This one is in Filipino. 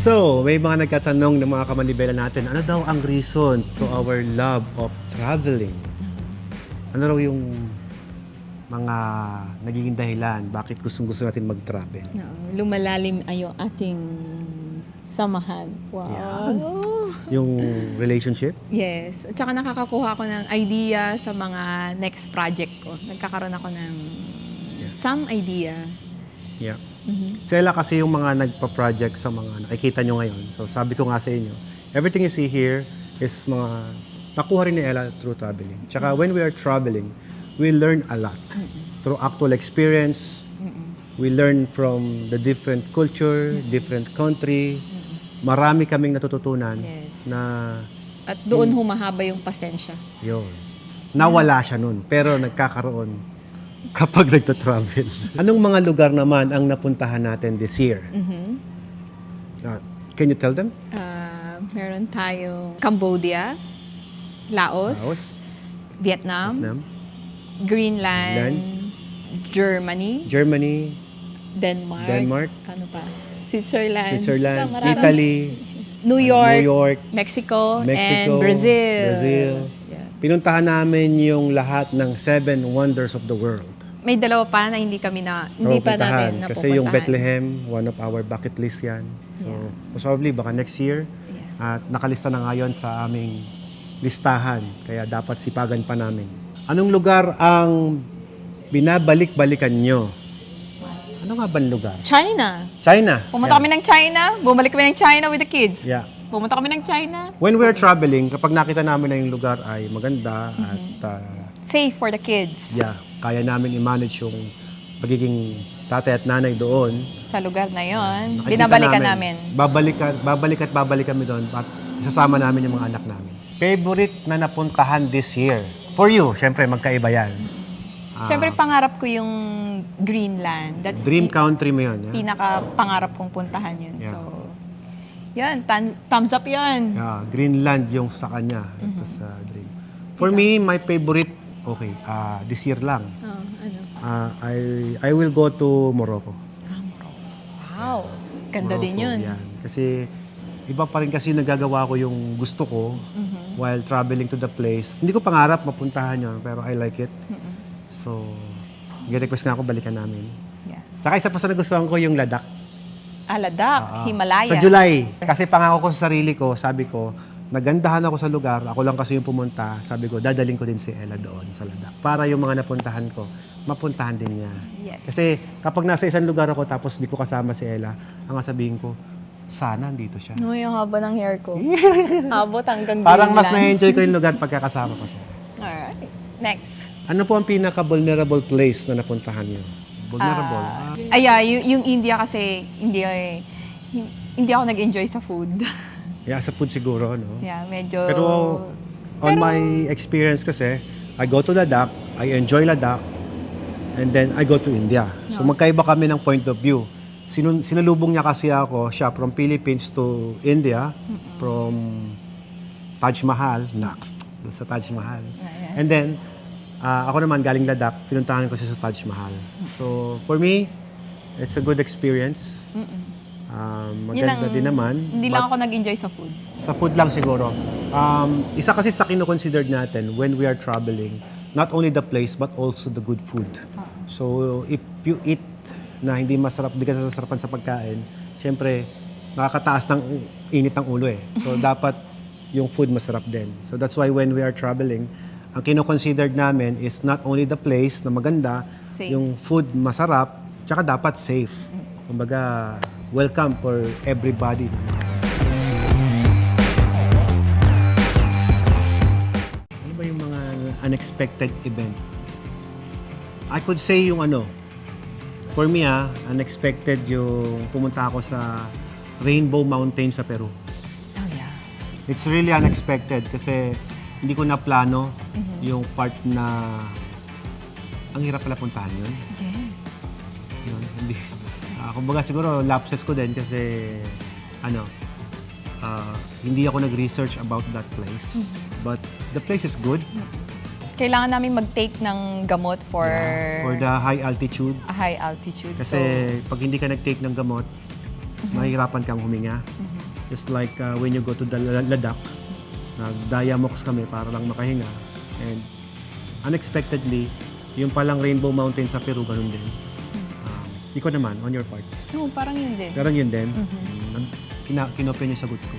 So, may mga nagtatanong ng mga kamanibela natin, ano daw ang reason to our love of traveling? Ano raw yung mga nagiging dahilan bakit gustong-gusto natin mag-travel? No, lumalalim ay yung ating samahan. Wow! Yung relationship? Yes. At saka nakakakuha ako ng idea sa mga next project ko. Nagkakaroon ako ng some idea. Yeah. Sa Ella kasi yung mga nagpa-project sa mga nakikita nyo ngayon. So sabi ko nga sa inyo, everything you see here is mga nakuha rin ni Ella through traveling. Tsaka when we are traveling, we learn a lot. Through actual experience, we learn from the different culture, different country. Marami kaming natututunan Yes. na At doon humahaba yung pasensya. yun. Nawala siya nun, pero nagkakaroon kapag nagta-travel. Anong mga lugar naman ang napuntahan natin this year? Can you tell them? Meron tayong Cambodia, Laos, Laos, Vietnam, Vietnam, Greenland, Germany, Germany, Denmark, ano pa? Switzerland, Switzerland, marami. Italy, New York, New York, Mexico, Mexico, and Brazil. Brazil. Yeah. Pinuntahan namin yung lahat ng 7 wonders of the world. May dalawa pa na hindi pa natin napupuntahan. Kasi yung Bethlehem, one of our bucket list yan. So, most probably, baka next year. Yeah. At nakalista na ngayon sa aming listahan. Kaya dapat sipagan pa namin. Anong lugar ang binabalik-balikan nyo? Ano nga ba lugar? China. China. Pumunta kami ng China. Bumalik kami ng China with the kids. Yeah. Pumunta kami ng China. When we're traveling, kapag nakita namin na yung lugar ay maganda at Safe for the kids. yeah, kaya namin i-manage yung pagiging tatay at nanay doon. Sa lugar na yon, Nakikita binabalikan namin. Babalik kami doon at isasama namin yung mga anak namin. Favorite na napuntahan this year? For you, syempre magkaiba yan. Siyempre, pangarap ko yung Greenland. That's Dream country mo yun. Yeah? pinaka-pangarap kong puntahan yun. Yeah. So, yan. Thumbs up yan. Yeah, Greenland yung sa kanya. Ito sa dream. For me, my favorite, okay, this year lang. Oh, ano? I will go to Morocco. Wow. Ganda din Morocco, yun. yan. Kasi iba pa rin kasi nagagawa ko yung gusto ko while traveling to the place. Hindi ko pangarap mapuntahan yun, pero I like it. So, nag-request nga ako balikan namin. Yeah. Saka isa pa sa nagustuhan ko yung Ladakh. Ladakh, Himalaya. Sa July. Kasi pangako ko sa sarili ko, sabi ko, nagandahan ako sa lugar, ako lang kasi yung pumunta, sabi ko, dadaling ko din si Ella doon sa Ladakh. Para yung mga napuntahan ko, mapuntahan din niya. Yes. Kasi kapag nasa isang lugar ako tapos di ko kasama si Ella, ang sabihin ko, sana andito siya. No, yung haba ng hair ko. Abot hanggang Parang mas Greenland. na-enjoy ko yung lugar pagkakasama ko siya. Alright. Next. Ano po ang pinaka-vulnerable place na napuntahan niyo? Vulnerable? Yung India kasi, hindi ako nag-enjoy sa food. Yeah, sa food siguro, no? Yeah, medyo... Pero on my experience kasi, I go to Ladakh, I enjoy Ladakh, and then I go to India. So magkaiba kami ng point of view. Sinalubong niya kasi siya from Philippines to India, from Taj Mahal, next, sa Taj Mahal. And then, ako naman galing Ladakh, pinuntahan ko siya sa Taj Mahal. So for me, it's a good experience. Maganda din naman. Hindi lang ako nag-enjoy sa food. Sa food lang siguro. Isa kasi sa kino-considered natin when we are traveling, not only the place but also the good food. So if you eat na hindi masarap, di ka sasarapan sa pagkain, syempre nakakataas ng init ng ulo eh. So dapat yung food masarap din. So that's why when we are traveling, ang kino-considered namin is not only the place na maganda, Safe. yung food masarap, tsaka dapat safe. Kumbaga, welcome for everybody. Ano ba yung mga unexpected event? I could say yung for me unexpected yung pumunta ako sa Rainbow Mountain sa Peru. Oh, yeah. It's really unexpected kasi hindi ko na plano yung part na ang hirap pala puntahan yun. Yes. Yun, hindi. Kumbaga siguro lapses ko din kasi hindi ako nag-research about that place. But the place is good. Kailangan namin mag-take ng gamot for For the high altitude. a high altitude. Kasi pag hindi ka nag-take ng gamot, mahirapan kang huminga. Just like when you go to the Ladakh, nag-diamox kami para lang makahinga. And unexpectedly, yung palang Rainbow Mountain sa Peru, ganun din. Ikaw naman, on your part. Oo, parang yun din. Parang yun din. Kinopya niyo sagot ko.